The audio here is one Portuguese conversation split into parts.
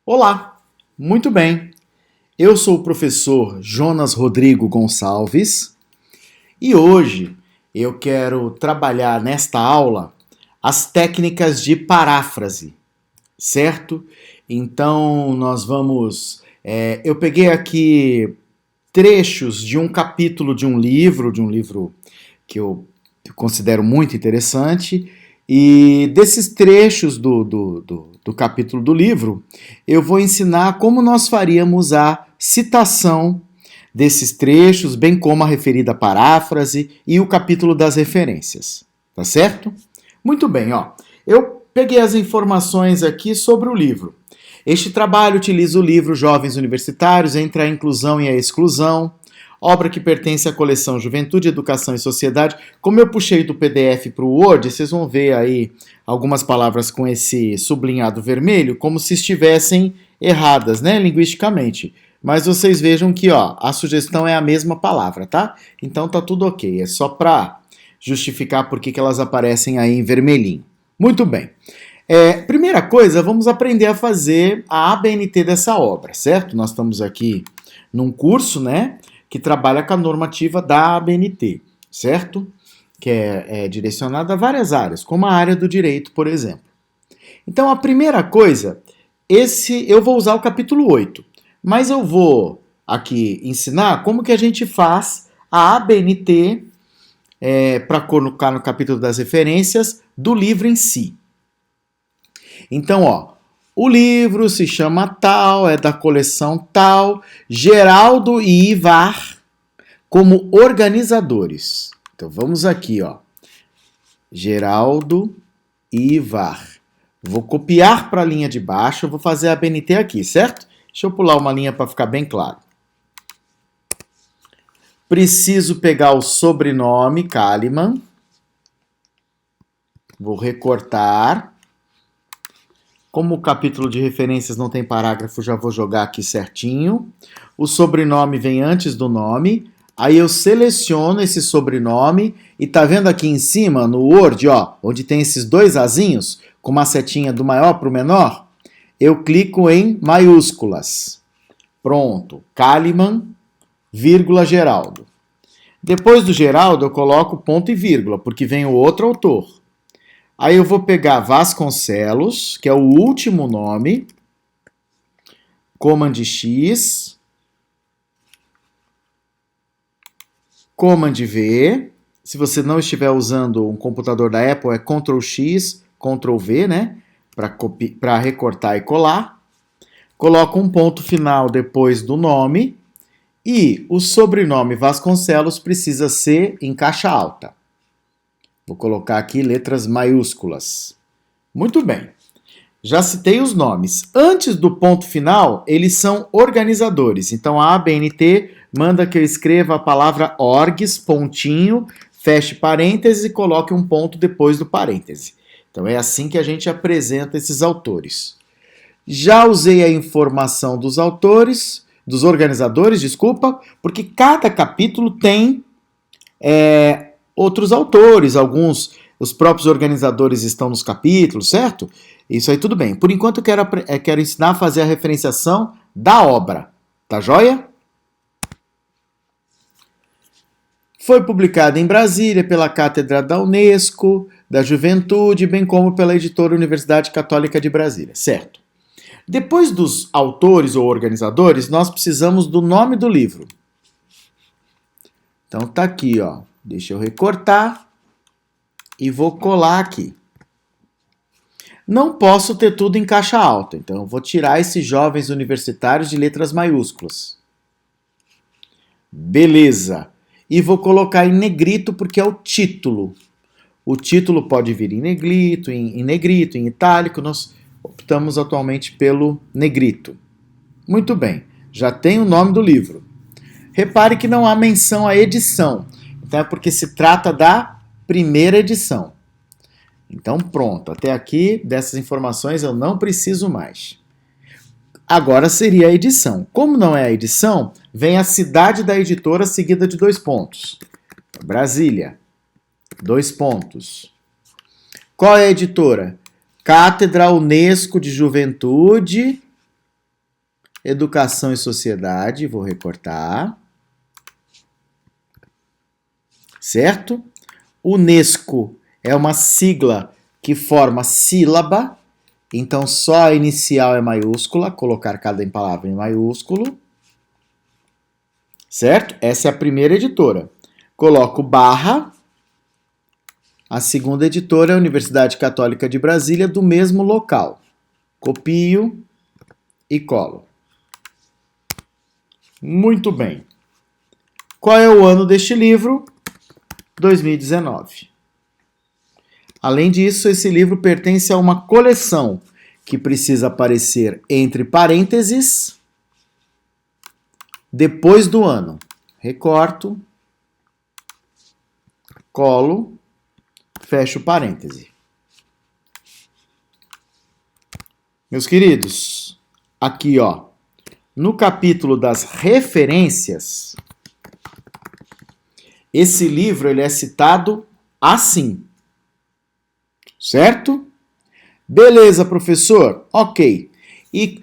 Olá, muito bem. Eu sou o professor Jonas Rodrigo Gonçalves e hoje eu quero trabalhar nesta aula as técnicas de paráfrase, certo? Então nós vamos. Eu peguei aqui trechos de um capítulo de um livro que eu considero muito interessante, e desses trechos do capítulo do livro, eu vou ensinar como nós faríamos a citação desses trechos, bem como a referida paráfrase e o capítulo das referências. Tá certo? Muito bem, ó. Eu peguei as informações aqui sobre o livro. Este trabalho utiliza o livro Jovens Universitários entre a Inclusão e a Exclusão, obra que pertence à coleção Juventude, Educação e Sociedade. Como eu puxei do PDF para o Word, vocês vão ver aí algumas palavras com esse sublinhado vermelho, como se estivessem erradas, né, linguisticamente. Mas vocês vejam que, ó, a sugestão é a mesma palavra, tá? Então tá tudo ok, é só para justificar por que elas aparecem aí em vermelhinho. Muito bem. Primeira coisa, vamos aprender a fazer a ABNT dessa obra, certo? Nós estamos aqui num curso, né, que trabalha com a normativa da ABNT, certo? Que é direcionada a várias áreas, como a área do direito, por exemplo. Então, a primeira coisa, eu vou usar o capítulo 8, mas eu vou aqui ensinar como que a gente faz a ABNT para colocar no capítulo das referências do livro em si. Então, ó, o livro se chama tal, é da coleção tal, Geraldo e Ivar como organizadores. Então vamos aqui, ó. Geraldo e Ivar. Vou copiar para a linha de baixo, eu vou fazer a ABNT aqui, certo? Deixa eu pular uma linha para ficar bem claro. Preciso pegar o sobrenome, Kalimann. Vou recortar. Como o capítulo de referências não tem parágrafo, já vou jogar aqui certinho. O sobrenome vem antes do nome. Aí eu seleciono esse sobrenome e tá vendo aqui em cima, no Word, ó, onde tem esses dois azinhos, com uma setinha do maior para o menor? Eu clico em maiúsculas. Pronto. Kalimann, vírgula, Geraldo. Depois do Geraldo, eu coloco ponto e vírgula, porque vem o outro autor. Aí eu vou pegar Vasconcelos, que é o último nome, Command X, Command V. Se você não estiver usando um computador da Apple, é Ctrl X, Ctrl V, né? Para recortar e colar. Coloco um ponto final depois do nome. E o sobrenome Vasconcelos precisa ser em caixa alta. Vou colocar aqui letras maiúsculas. Muito bem. Já citei os nomes. Antes do ponto final, eles são organizadores. Então a ABNT manda que eu escreva a palavra orgs, pontinho, feche parênteses e coloque um ponto depois do parêntese. Então é assim que a gente apresenta esses autores. Já usei a informação dos autores, dos organizadores, desculpa, porque cada capítulo tem outros autores, os próprios organizadores estão nos capítulos, certo? Isso aí tudo bem. Por enquanto eu quero ensinar a fazer a referenciação da obra, tá joia? Foi publicada em Brasília pela Cátedra da Unesco, da Juventude, bem como pela editora Universidade Católica de Brasília, certo? Depois dos autores ou organizadores, nós precisamos do nome do livro. Então tá aqui, ó. Deixa eu recortar e vou colar aqui. Não posso ter tudo em caixa alta, então eu vou tirar esses jovens universitários de letras maiúsculas. Beleza. E vou colocar em negrito porque é o título. O título pode vir em negrito, em itálico. Nós optamos atualmente pelo negrito. Muito bem. Já tem o nome do livro. Repare que não há menção à edição. Então é porque se trata da primeira edição. Então pronto, até aqui dessas informações eu não preciso mais. Agora seria a edição. Como não é a edição, vem a cidade da editora seguida de 2 pontos. Brasília, 2 pontos. Qual é a editora? Cátedra Unesco de Juventude Educação e Sociedade, vou recortar. Certo? UNESCO é uma sigla que forma sílaba, então só a inicial é maiúscula, colocar cada palavra em maiúsculo. Certo? Essa é a primeira editora. Coloco barra. A segunda editora é a Universidade Católica de Brasília, do mesmo local. Copio e colo. Muito bem. Qual é o ano deste livro? 2019. Além disso, esse livro pertence a uma coleção que precisa aparecer entre parênteses depois do ano. Recorto, colo, fecho parêntese. Meus queridos, aqui ó, no capítulo das referências, esse livro ele é citado assim. Certo? Beleza, professor? Ok. E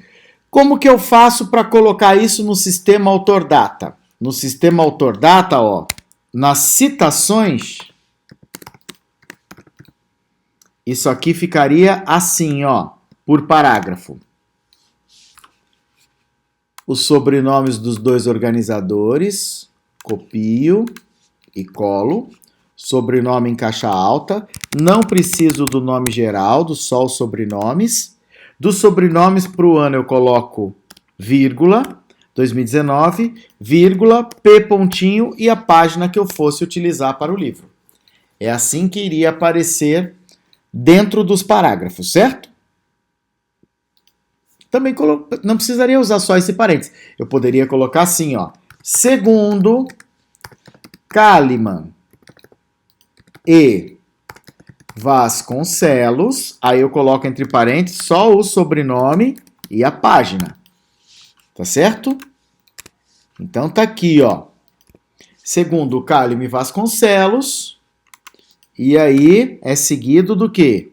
como que eu faço para colocar isso no sistema AutorData? No sistema AutorData, ó, nas citações, isso aqui ficaria assim, ó, por parágrafo. Os sobrenomes dos dois organizadores, copio e colo. Sobrenome em caixa alta. Não preciso do nome Geraldo, só os sobrenomes. Dos sobrenomes para o ano eu coloco vírgula, 2019, vírgula, P pontinho e a página que eu fosse utilizar para o livro. É assim que iria aparecer dentro dos parágrafos, certo? Também não precisaria usar só esse parênteses. Eu poderia colocar assim, ó. Segundo Kalimann e Vasconcelos, aí eu coloco entre parênteses só o sobrenome e a página. Tá certo? Então tá aqui, ó. Segundo Kalimann e Vasconcelos, e aí é seguido do quê?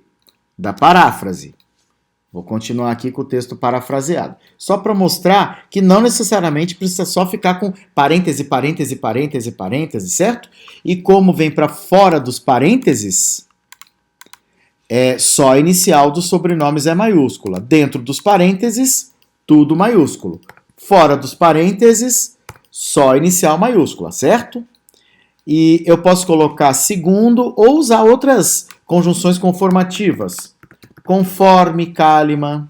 Da paráfrase. Vou continuar aqui com o texto parafraseado. Só para mostrar que não necessariamente precisa só ficar com parêntese, parêntese, parêntese, parêntese, certo? E como vem para fora dos parênteses, só a inicial dos sobrenomes é maiúscula. Dentro dos parênteses, tudo maiúsculo. Fora dos parênteses, só a inicial maiúscula, certo? E eu posso colocar segundo ou usar outras conjunções conformativas. Conforme Kalimann.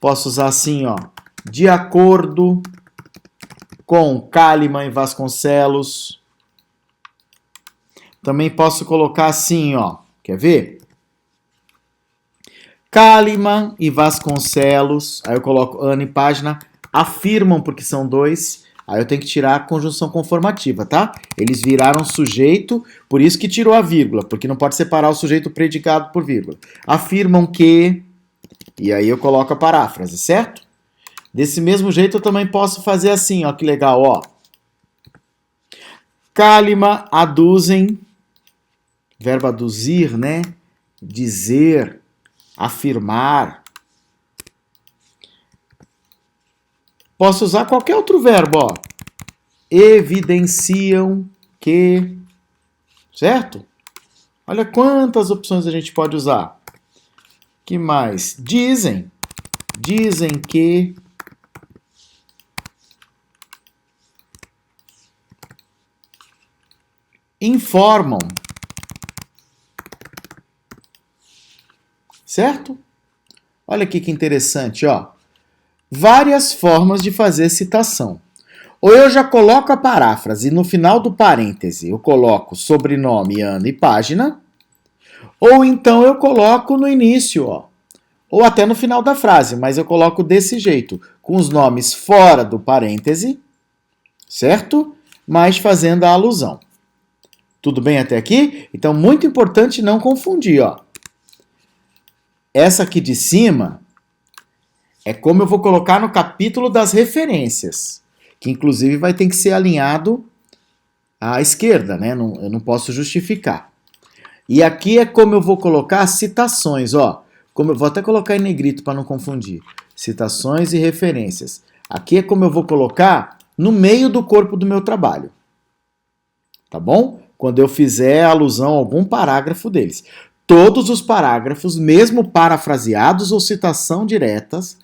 Posso usar assim, ó. De acordo com Kalimann e Vasconcelos. Também posso colocar assim, ó. Quer ver? Kalimann e Vasconcelos. Aí eu coloco ano e página. Afirmam, porque são dois. Aí eu tenho que tirar a conjunção conformativa, tá? Eles viraram sujeito, por isso que tirou a vírgula, porque não pode separar o sujeito predicado por vírgula. Afirmam que, e aí eu coloco a paráfrase, certo? Desse mesmo jeito eu também posso fazer assim, ó, que legal, ó. Kalimann aduzem, verbo aduzir, né? Dizer, afirmar. Posso usar qualquer outro verbo, ó. Evidenciam que, certo? Olha quantas opções a gente pode usar. Que mais? Dizem que, informam, certo? Olha aqui que interessante, ó. Várias formas de fazer citação. Ou eu já coloco a paráfrase e no final do parêntese eu coloco sobrenome, ano e página, ou então eu coloco no início, ó, ou até no final da frase, mas eu coloco desse jeito, com os nomes fora do parêntese, certo? Mas fazendo a alusão. Tudo bem até aqui? Então, muito importante não confundir, ó. Essa aqui de cima é como eu vou colocar no capítulo das referências, que inclusive vai ter que ser alinhado à esquerda, né? Eu não posso justificar. E aqui é como eu vou colocar citações, ó. Como eu vou até colocar em negrito para não confundir. citações e referências. Aqui é como eu vou colocar no meio do corpo do meu trabalho. Tá bom? Quando eu fizer alusão a algum parágrafo deles. Todos os parágrafos, mesmo parafraseados ou citações diretas,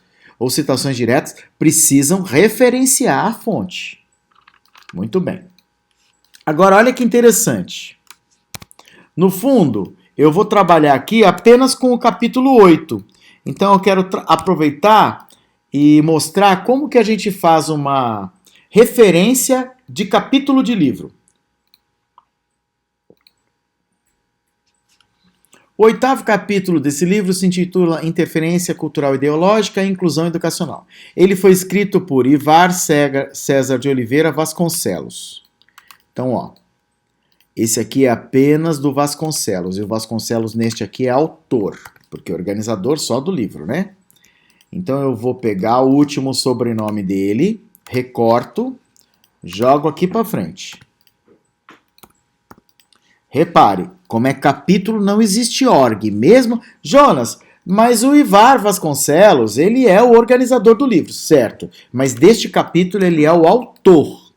precisam referenciar a fonte. Muito bem. Agora, olha que interessante. No fundo, eu vou trabalhar aqui apenas com o capítulo 8. Então, eu quero aproveitar e mostrar como que a gente faz uma referência de capítulo de livro. O 8º capítulo desse livro se intitula Interferência Cultural Ideológica e Inclusão Educacional. Ele foi escrito por Ivar César de Oliveira Vasconcelos. Então, ó, esse aqui é apenas do Vasconcelos, e o Vasconcelos neste aqui é autor, porque é organizador só do livro, né? Então eu vou pegar o último sobrenome dele, recorto, jogo aqui para frente. Repare, como é capítulo, não existe org, mesmo... Jonas, mas o Ivar Vasconcelos, ele é o organizador do livro, certo? Mas deste capítulo ele é o autor.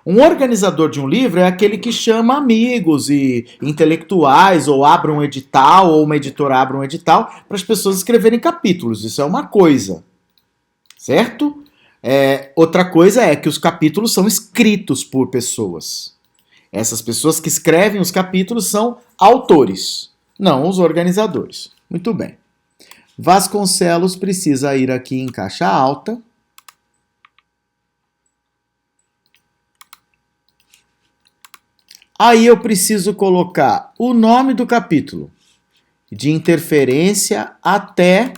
Um organizador de um livro é aquele que chama amigos e intelectuais, ou abre um edital, ou uma editora abre um edital, para as pessoas escreverem capítulos. Isso é uma coisa, certo? Outra coisa é que os capítulos são escritos por pessoas. Essas pessoas que escrevem os capítulos são autores, não os organizadores. Muito bem. Vasconcelos precisa ir aqui em caixa alta. Aí eu preciso colocar o nome do capítulo, de interferência até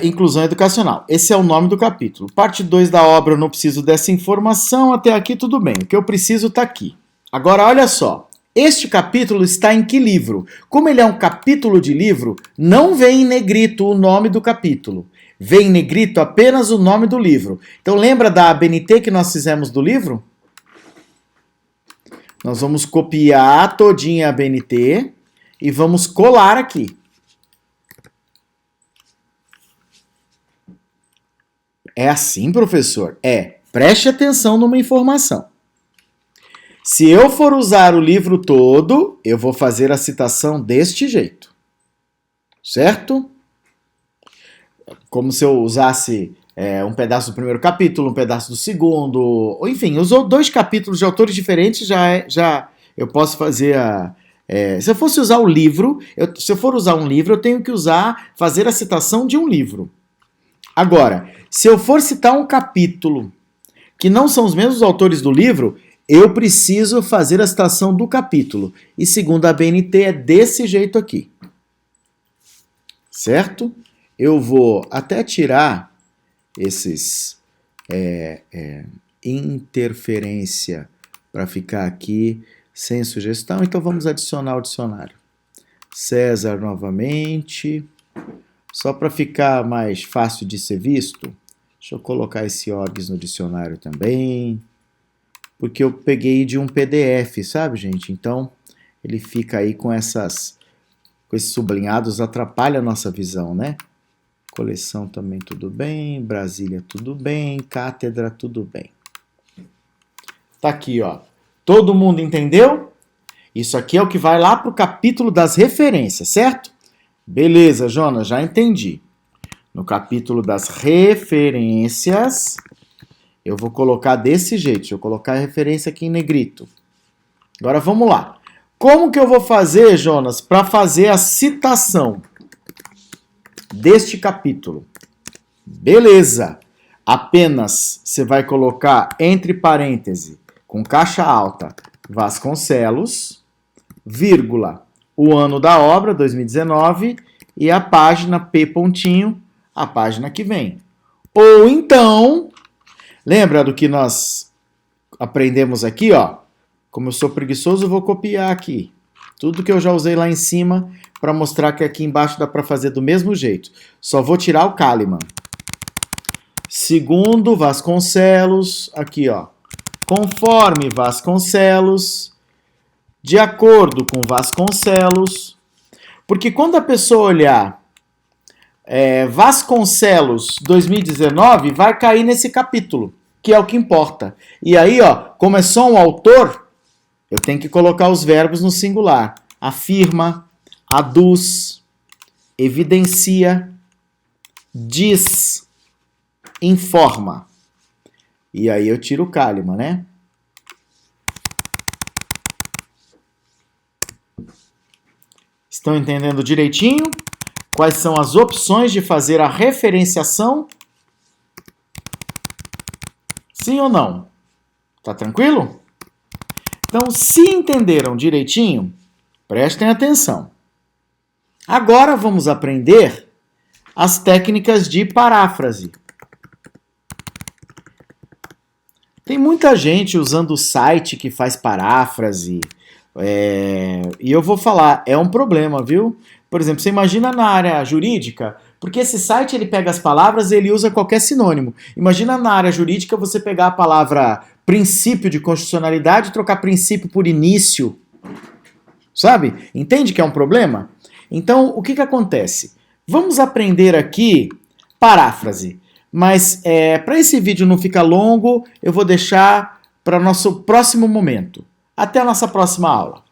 inclusão educacional. Esse é o nome do capítulo. Parte 2 da obra, eu não preciso dessa informação. Até aqui tudo bem. O que eu preciso está aqui. Agora, olha só. Este capítulo está em que livro? Como ele é um capítulo de livro, não vem em negrito o nome do capítulo. Vem em negrito apenas o nome do livro. Então, lembra da ABNT que nós fizemos do livro? Nós vamos copiar todinha a ABNT e vamos colar aqui. É assim, professor? Preste atenção numa informação. Se eu for usar o livro todo, eu vou fazer a citação deste jeito. Certo? Como se eu usasse um pedaço do primeiro capítulo, um pedaço do segundo, ou enfim, usou 2 capítulos de autores diferentes, já eu posso fazer se eu fosse usar o livro, se eu for usar um livro, eu tenho que fazer a citação de um livro. Agora, se eu for citar um capítulo que não são os mesmos autores do livro, eu preciso fazer a citação do capítulo. E segundo a BNT é desse jeito aqui. Certo? Eu vou até tirar esses interferência para ficar aqui sem sugestão. Então vamos adicionar o dicionário. César novamente. Só para ficar mais fácil de ser visto, deixa eu colocar esse orgs no dicionário também, porque eu peguei de um PDF, sabe, gente? Então, ele fica aí com esses sublinhados, atrapalha a nossa visão, né? Coleção também tudo bem, Brasília tudo bem, cátedra tudo bem. Tá aqui, ó. Todo mundo entendeu? Isso aqui é o que vai lá para o capítulo das referências, certo? Beleza, Jonas, já entendi. No capítulo das referências, eu vou colocar desse jeito. Deixa eu colocar a referência aqui em negrito. Agora vamos lá. Como que eu vou fazer, Jonas, para fazer a citação deste capítulo? Beleza. Apenas você vai colocar entre parênteses, com caixa alta, Vasconcelos, vírgula, o ano da obra, 2019, e a página P pontinho, a página que vem. Ou então, lembra do que nós aprendemos aqui, ó? Como eu sou preguiçoso, eu vou copiar aqui. Tudo que eu já usei lá em cima para mostrar que aqui embaixo dá para fazer do mesmo jeito. Só vou tirar o Kalimann. Segundo Vasconcelos, aqui, ó. Conforme Vasconcelos, de acordo com Vasconcelos, porque quando a pessoa olhar Vasconcelos 2019, vai cair nesse capítulo, que é o que importa. E aí, ó, como é só um autor, eu tenho que colocar os verbos no singular. Afirma, aduz, evidencia, diz, informa. E aí eu tiro o cálima, né? Estão entendendo direitinho? Quais são as opções de fazer a referenciação? Sim ou não? Tá tranquilo? Então, se entenderam direitinho, prestem atenção. Agora vamos aprender as técnicas de paráfrase. Tem muita gente usando o site que faz paráfrase, e eu vou falar, é um problema, viu? Por exemplo, você imagina na área jurídica, porque esse site ele pega as palavras e ele usa qualquer sinônimo. Imagina na área jurídica você pegar a palavra princípio de constitucionalidade e trocar princípio por início, sabe? Entende que é um problema? Então, o que acontece? Vamos aprender aqui paráfrase, mas para esse vídeo não ficar longo, eu vou deixar para o nosso próximo momento. Até a nossa próxima aula.